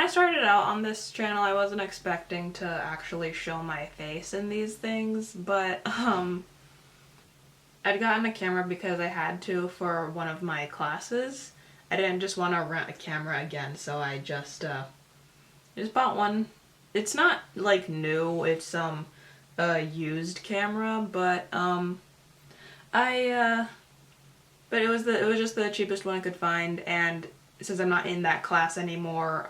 I started out on this channel, I wasn't expecting to actually show my face in these things, but I'd gotten a camera because I had to for one of my classes. I didn't just want to rent a camera again, so I just bought one. It's not like new, it's a used camera, but I but it was just the cheapest one I could find, and since I'm not in that class anymore,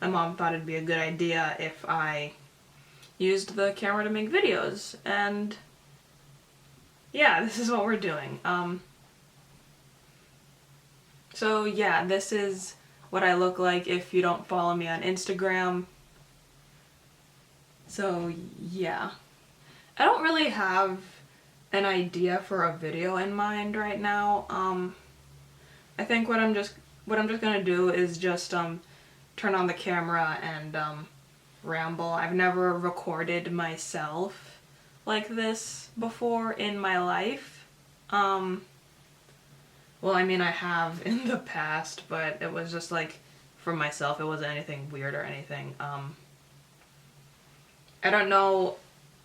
my mom thought it'd be a good idea if I used the camera to make videos, and yeah, this is what we're doing. So yeah, this is what I look like if you don't follow me on Instagram. So yeah. I don't really have an idea for a video in mind right now. I think what I'm just gonna do is just turn on the camera and ramble. I've never recorded myself like this before in my life. Well, I mean, I have in the past, but it was just like for myself. It wasn't anything weird or anything. I don't know.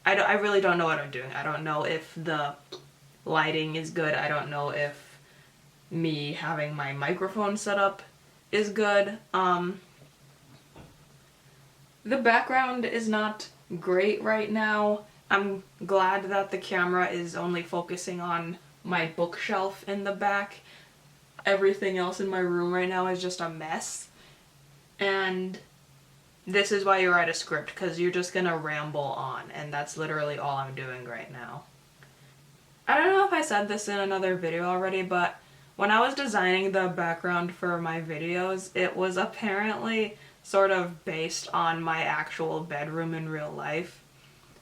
I really don't know what I'm doing. I don't know if the lighting is good. I don't know if me having my microphone set up is good. The background is not great right now. I'm glad that the camera is only focusing on my bookshelf in the back. Everything else in my room right now is just a mess. And this is why you write a script, because you're just gonna ramble on, and that's literally all I'm doing right now. I don't know if I said this in another video already, but when I was designing the background for my videos, it was apparently sort of based on my actual bedroom in real life.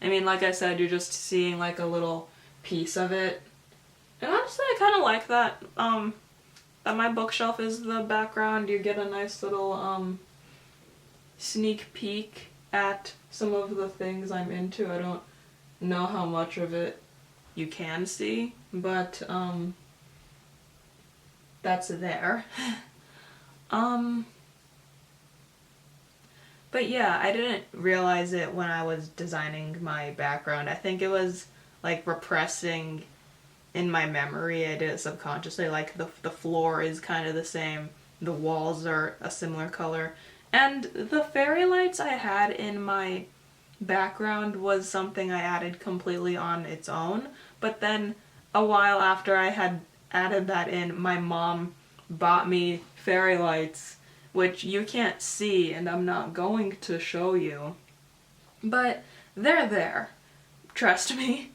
I mean, like I said, you're just seeing like a little piece of it. And honestly, I kind of like that, that my bookshelf is the background. You get a nice little, sneak peek at some of the things I'm into. I don't know how much of it you can see, but that's there. But yeah, I didn't realize it when I was designing my background. I think it was like repressing in my memory. I did it subconsciously. Like the floor is kind of the same, the walls are a similar color, and the fairy lights I had in my background was something I added completely on its own. But then a while after I had added that in, my mom bought me fairy lights, which you can't see and I'm not going to show you, but they're there, trust me.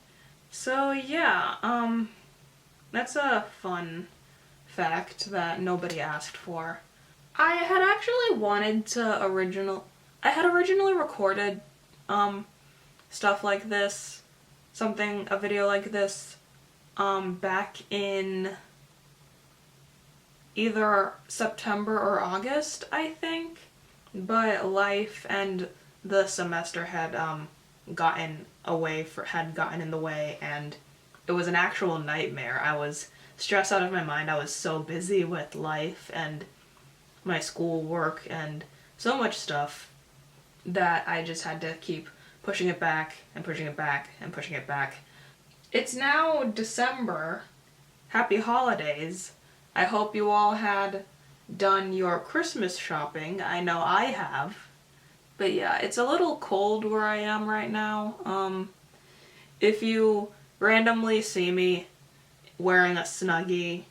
So yeah, that's a fun fact that nobody asked for. I had actually wanted to I had originally recorded stuff like this, a video like this, back in either September or August, I think, but life and the semester had gotten in the way, and it was an actual nightmare. I was stressed out of my mind. I was so busy with life and my school work and so much stuff that I just had to keep pushing it back and pushing it back and pushing it back. It's now December. Happy holidays. I hope you all had done your Christmas shopping. I know I have. But yeah, it's a little cold where I am right now. If you randomly see me wearing a Snuggie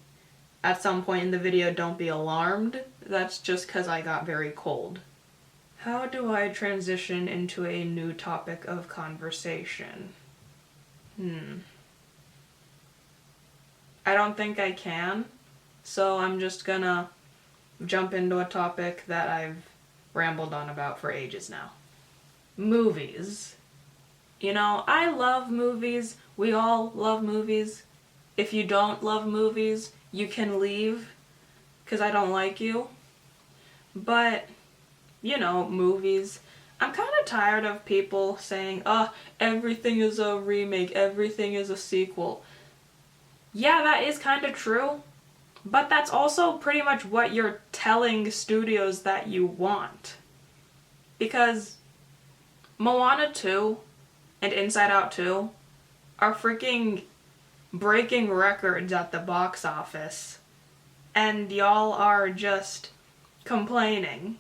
at some point in the video, don't be alarmed. That's just because I got very cold. How do I transition into a new topic of conversation? I don't think I can, so I'm just gonna jump into a topic that I've rambled on about for ages now. Movies. You know, I love movies. We all love movies. If you don't love movies, you can leave, because I don't like you. But, you know, movies. I'm kind of tired of people saying, everything is a remake, everything is a sequel. Yeah, that is kind of true, But that's also pretty much what you're telling studios that you want. Because Moana 2 and Inside Out 2 are freaking breaking records at the box office. And y'all are just complaining.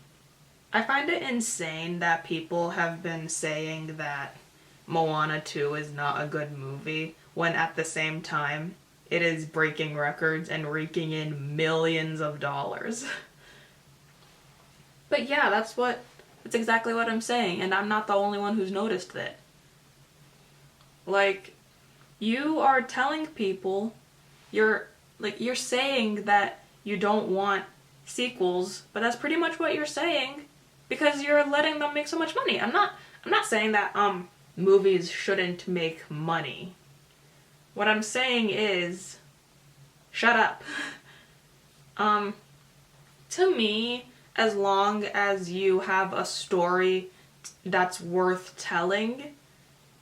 I find it insane that people have been saying that Moana 2 is not a good movie when at the same time it is breaking records and raking in millions of dollars. But yeah, that's exactly what I'm saying, and I'm not the only one who's noticed it. Like, you are telling people, you're saying that you don't want sequels, but that's pretty much what you're saying because you're letting them make so much money. I'm not saying that movies shouldn't make money. What I'm saying is, shut up. To me, as long as you have a story that's worth telling,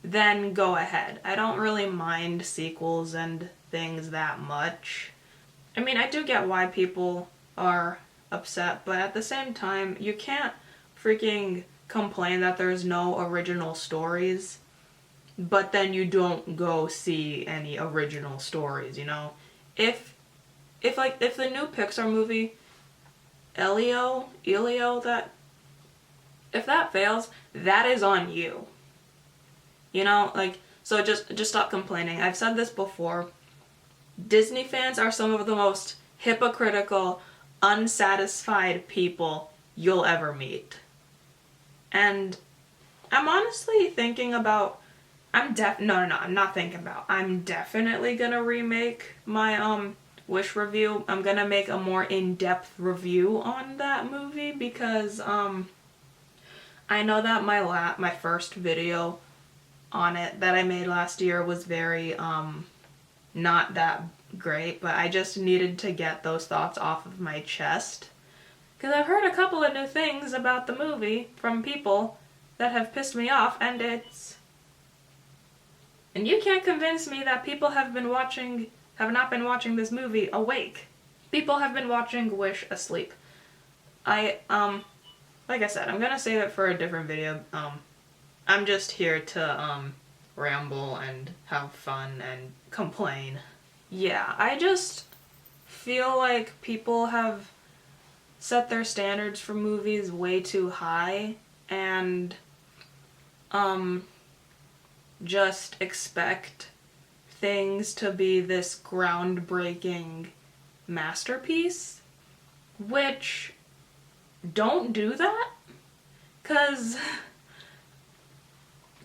then go ahead. I don't really mind sequels and things that much. I mean, I do get why people are upset, but at the same time, you can't freaking complain that there's no original stories, but then you don't go see any original stories, you know? If the new Pixar movie, Elio, if that fails, that is on you. You know, like, so just stop complaining. I've said this before. Disney fans are some of the most hypocritical, unsatisfied people you'll ever meet. And I'm honestly thinking about, I'm definitely gonna remake my Wish review. I'm gonna make a more in-depth review on that movie because I know that my first video on it that I made last year was very not that great, but I just needed to get those thoughts off of my chest because I've heard a couple of new things about the movie from people that have pissed me off, and you can't convince me that people have not been watching this movie awake. People have been watching Wish asleep. Like I said, I'm gonna save it for a different video. I'm just here to ramble and have fun and complain. Yeah, I just feel like people have set their standards for movies way too high and just expect things to be this groundbreaking masterpiece, which don't do that, 'cause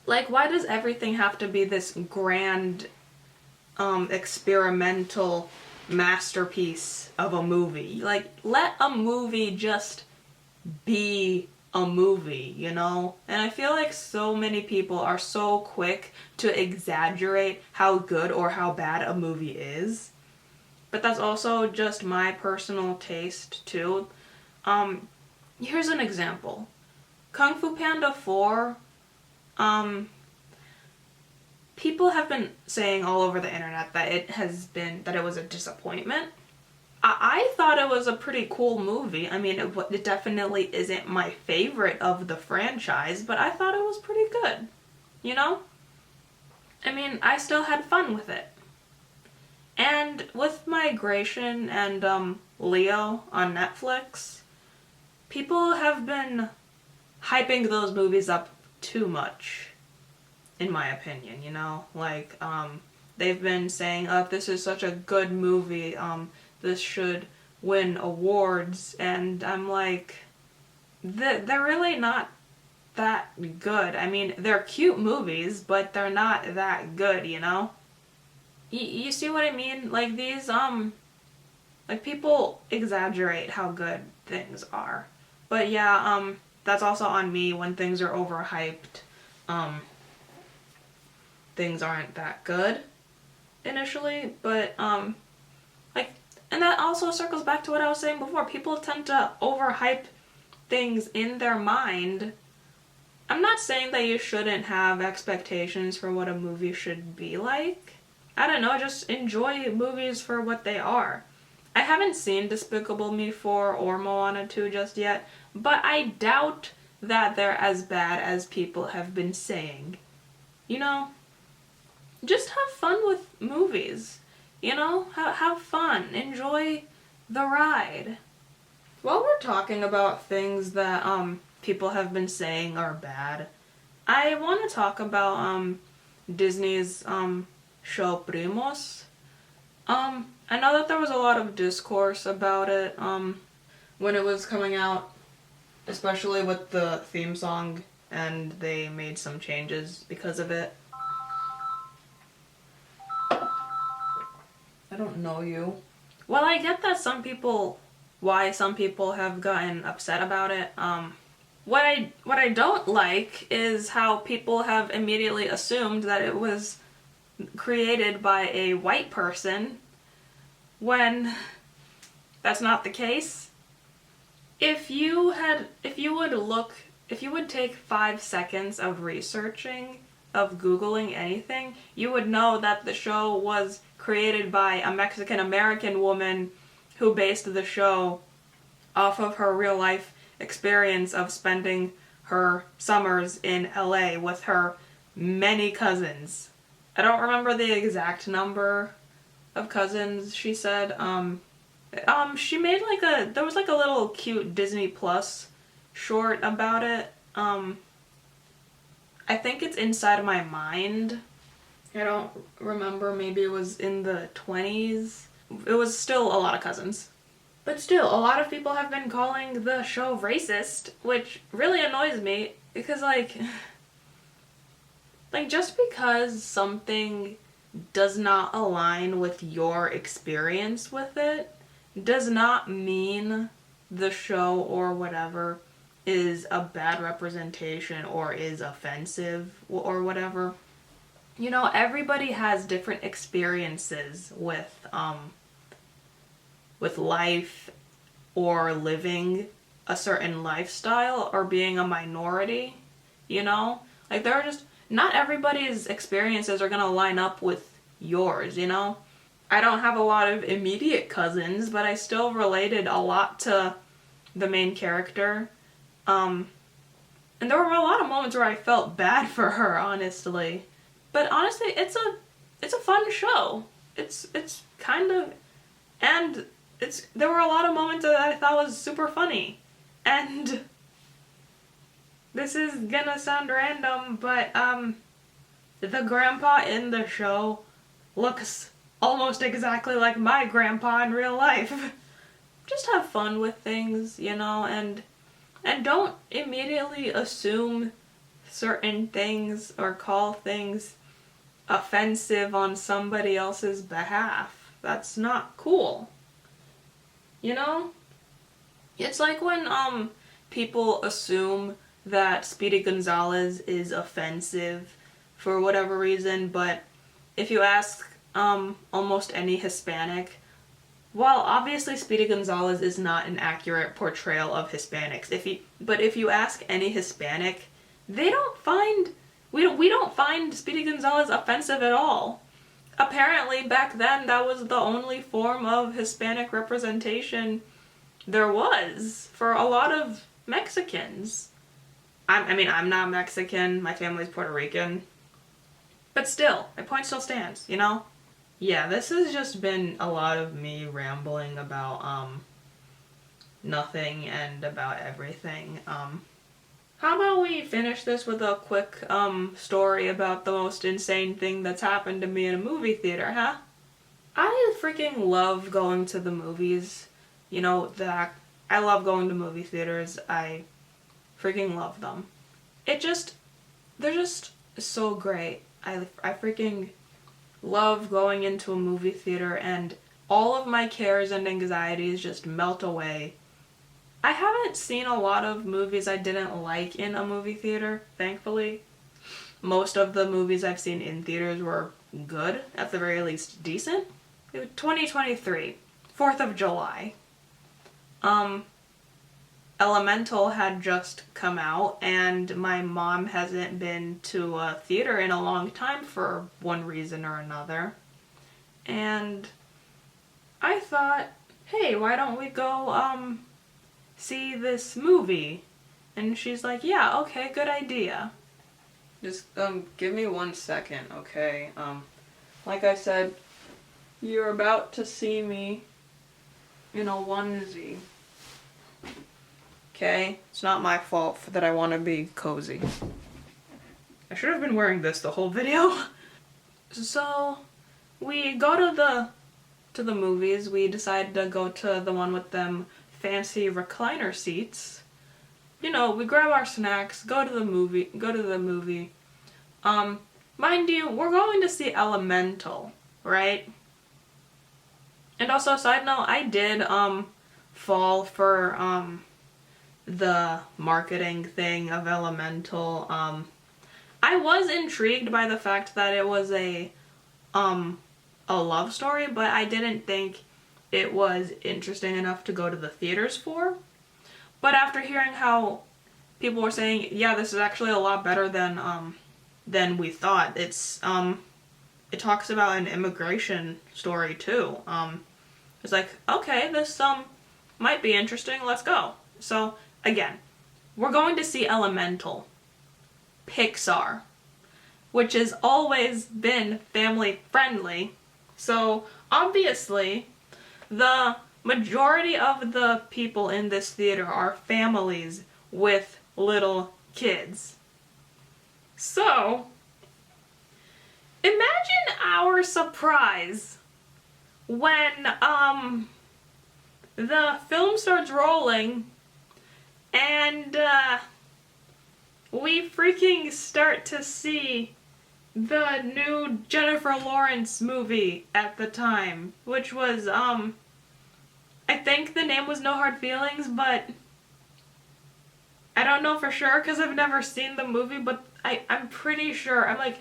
like, why does everything have to be this grand experimental masterpiece of a movie? Like, let a movie just be a movie, you know? And I feel like so many people are so quick to exaggerate how good or how bad a movie is. But that's also just my personal taste, too. Here's an example. Kung Fu Panda 4, people have been saying all over the internet that it was a disappointment. I thought it was a pretty cool movie. I mean, it definitely isn't my favorite of the franchise, but I thought it was pretty good. You know? I mean, I still had fun with it. And with Migration and Leo on Netflix, people have been hyping those movies up too much, in my opinion, you know? Like, they've been saying, oh, this is such a good movie, this should win awards, and I'm like, they're really not that good. I mean, they're cute movies, but they're not that good, you know? You see what I mean? Like, these, like, people exaggerate how good things are. But yeah, that's also on me. When things are overhyped, things aren't that good initially, but, like, and that also circles back to what I was saying before. People tend to overhype things in their mind. I'm not saying that you shouldn't have expectations for what a movie should be like. I don't know, just enjoy movies for what they are. I haven't seen Despicable Me 4 or Moana 2 just yet, but I doubt that they're as bad as people have been saying. You know, just have fun with movies. You know, have fun. Enjoy the ride. While we're talking about things that people have been saying are bad, I want to talk about Disney's show Primos. I know that there was a lot of discourse about it when it was coming out, especially with the theme song, and they made some changes because of it. I don't know you. Well, I get that why some people have gotten upset about it. What I don't like is how people have immediately assumed that it was created by a white person when that's not the case. If you would take 5 seconds of researching, of Googling anything, you would know that the show was created by a Mexican American woman who based the show off of her real life experience of spending her summers in LA with her many cousins. I don't remember the exact number of cousins she said. She made there was like a little cute Disney Plus short about it. I think it's Inside My Mind. I don't remember, maybe it was in the 20s. It was still a lot of cousins. But still, a lot of people have been calling the show racist, which really annoys me because like just because something does not align with your experience with it does not mean the show or whatever is a bad representation or is offensive or whatever. You know, everybody has different experiences with life or living a certain lifestyle or being a minority, you know? Like there are just not everybody's experiences are going to line up with yours, you know? I don't have a lot of immediate cousins, but I still related a lot to the main character. And there were a lot of moments where I felt bad for her, honestly. But honestly, it's a fun show. It's kind of, and there were a lot of moments that I thought was super funny. And this is gonna sound random, but the grandpa in the show looks almost exactly like my grandpa in real life. Just have fun with things, you know, and don't immediately assume certain things or call things offensive on somebody else's behalf. That's not cool. You know? It's like when people assume that Speedy Gonzalez is offensive for whatever reason, but if you ask almost any Hispanic, while obviously Speedy Gonzalez is not an accurate portrayal of Hispanics, if you ask any Hispanic, we don't find Speedy Gonzalez offensive at all. Apparently back then that was the only form of Hispanic representation there was for a lot of Mexicans. I'm not Mexican, my family's Puerto Rican, but still, my point still stands, you know? Yeah, this has just been a lot of me rambling about nothing and about everything. How about we finish this with a quick story about the most insane thing that's happened to me in a movie theater, huh? I freaking love going to the movies. You know, I love going to movie theaters. I freaking love them. They're just so great. I freaking love going into a movie theater and all of my cares and anxieties just melt away. I haven't seen a lot of movies I didn't like in a movie theater, thankfully. Most of the movies I've seen in theaters were good, at the very least decent. 2023, 4th of July. Elemental had just come out, and my mom hasn't been to a theater in a long time for one reason or another. And I thought, hey, why don't we go, see this movie? And she's like, yeah, okay, good idea. Just, give me 1 second, okay? Like I said, you're about to see me in a onesie. Okay? It's not my fault that I want to be cozy. I should have been wearing this the whole video. So, we go to the movies. We decided to go to the one with them fancy recliner seats. You know, we grab our snacks, go to the movie. Mind you, we're going to see Elemental, right? And also, side note, I did, fall for, the marketing thing of Elemental. I was intrigued by the fact that it was a love story, but I didn't think it was interesting enough to go to the theaters for. But after hearing how people were saying, yeah, this is actually a lot better than we thought. It talks about an immigration story too. It's like, okay, this might be interesting. Let's go. So again, we're going to see Elemental, Pixar, which has always been family friendly. So obviously, the majority of the people in this theater are families with little kids. So, imagine our surprise when, the film starts rolling and, we freaking start to see the new Jennifer Lawrence movie at the time, which was, I think the name was No Hard Feelings, but I don't know for sure because I've never seen the movie, but I'm pretty sure. I'm like,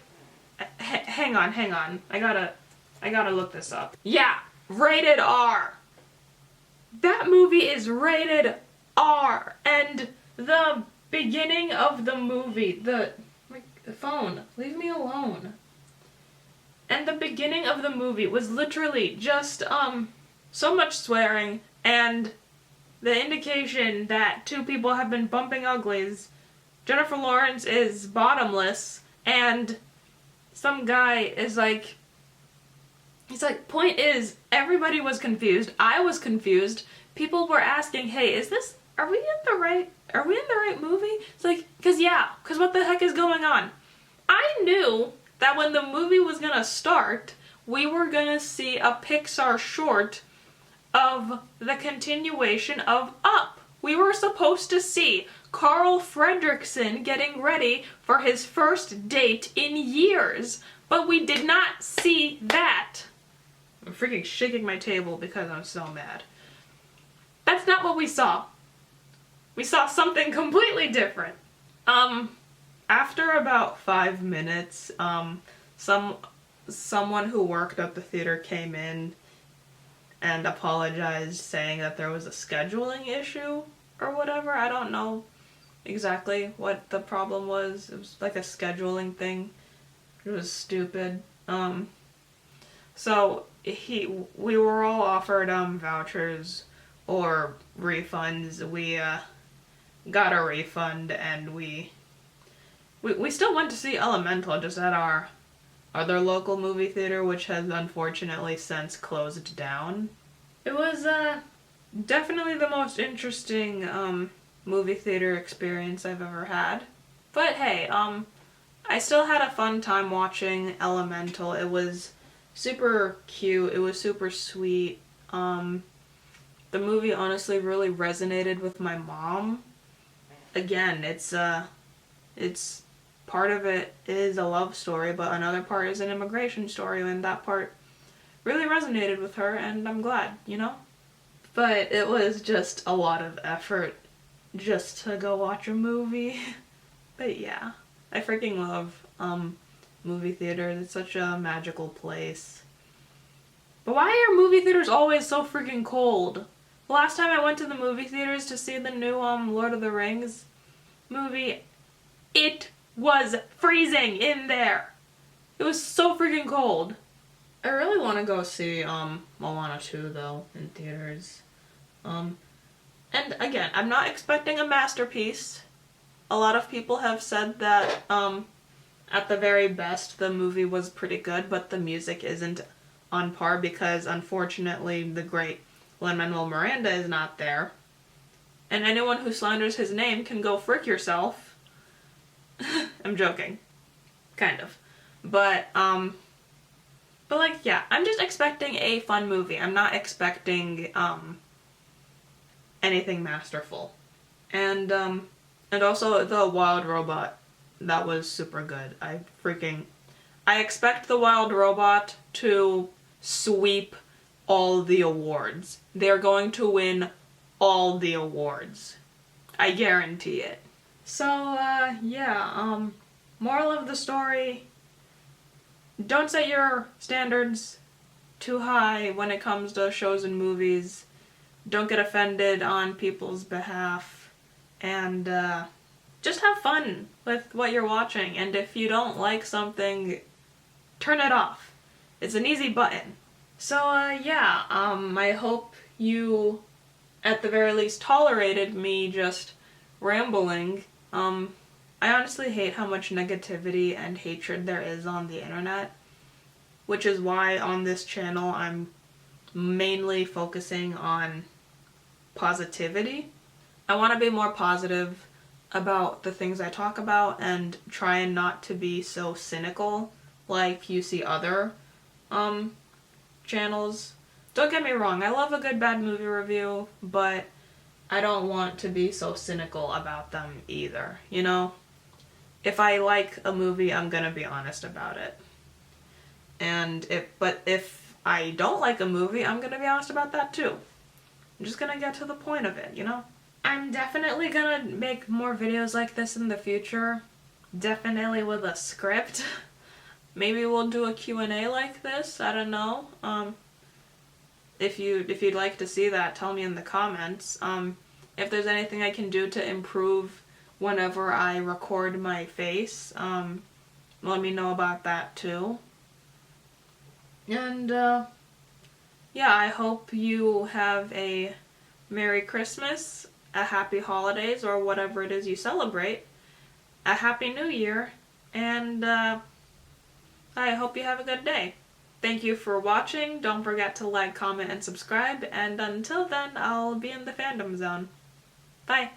hang on. I gotta look this up. Yeah, rated R. That movie is rated R, and the beginning of the movie, the phone, leave me alone. And the beginning of the movie was literally just, so much swearing and the indication that two people have been bumping uglies. Jennifer Lawrence is bottomless, and some guy is like, he's like, point is, everybody was confused. I was confused. People were asking, hey, are we in the right movie? It's like, cause what the heck is going on? I knew that when the movie was gonna start, we were gonna see a Pixar short of the continuation of Up. We were supposed to see Carl Fredricksen getting ready for his first date in years, but we did not see that. I'm freaking shaking my table because I'm so mad. That's not what we saw. We saw something completely different. After about 5 minutes, someone who worked at the theater came in and apologized, saying that there was a scheduling issue or whatever. I don't know exactly what the problem was. It was like a scheduling thing. It was stupid. So we were all offered vouchers or refunds. We got a refund, and we still went to see Elemental, just at our other local movie theater, which has unfortunately since closed down. It was definitely the most interesting movie theater experience I've ever had. But hey, I still had a fun time watching Elemental. It was super cute. It was super sweet. The movie honestly really resonated with my mom. Again, it's part of it is a love story, but another part is an immigration story, and that part really resonated with her, and I'm glad, you know? But it was just a lot of effort just to go watch a movie. But yeah, I freaking love movie theaters. It's such a magical place. But why are movie theaters always so freaking cold? The last time I went to the movie theaters to see the new Lord of the Rings movie, it was freezing in there. It was so freaking cold. I really want to go see Moana 2 though in theaters. Um and again, I'm not expecting a masterpiece. A lot of people have said that at the very best the movie was pretty good, but the music isn't on par because unfortunately the great Lin-Manuel Miranda is not there. And anyone who slanders his name can go frick yourself. I'm joking. Kind of. But like, yeah, I'm just expecting a fun movie. I'm not expecting anything masterful. And also the Wild Robot, that was super good. I expect the Wild Robot to sweep all the awards. They're going to win all the awards. I guarantee it. So, yeah, moral of the story, don't set your standards too high when it comes to shows and movies. Don't get offended on people's behalf. And, just have fun with what you're watching. And if you don't like something, turn it off. It's an easy button. So, yeah, I hope you, at the very least, tolerated me just rambling. I honestly hate how much negativity and hatred there is on the internet, which is why on this channel I'm mainly focusing on positivity. I want to be more positive about the things I talk about and trying not to be so cynical like you see other channels. Don't get me wrong, I love a good bad movie review, but I don't want to be so cynical about them either, you know? If I like a movie, I'm gonna be honest about it. But if I don't like a movie, I'm gonna be honest about that too. I'm just gonna get to the point of it, you know? I'm definitely gonna make more videos like this in the future. Definitely with a script. Maybe we'll do a Q&A like this, I don't know. If you'd like to see that, tell me in the comments. If there's anything I can do to improve whenever I record my face, let me know about that too. And, yeah, I hope you have a Merry Christmas, a Happy Holidays, or whatever it is you celebrate, a Happy New Year, and, I hope you have a good day. Thank you for watching. Don't forget to like, comment, and subscribe, and until then, I'll be in the fandom zone. Bye!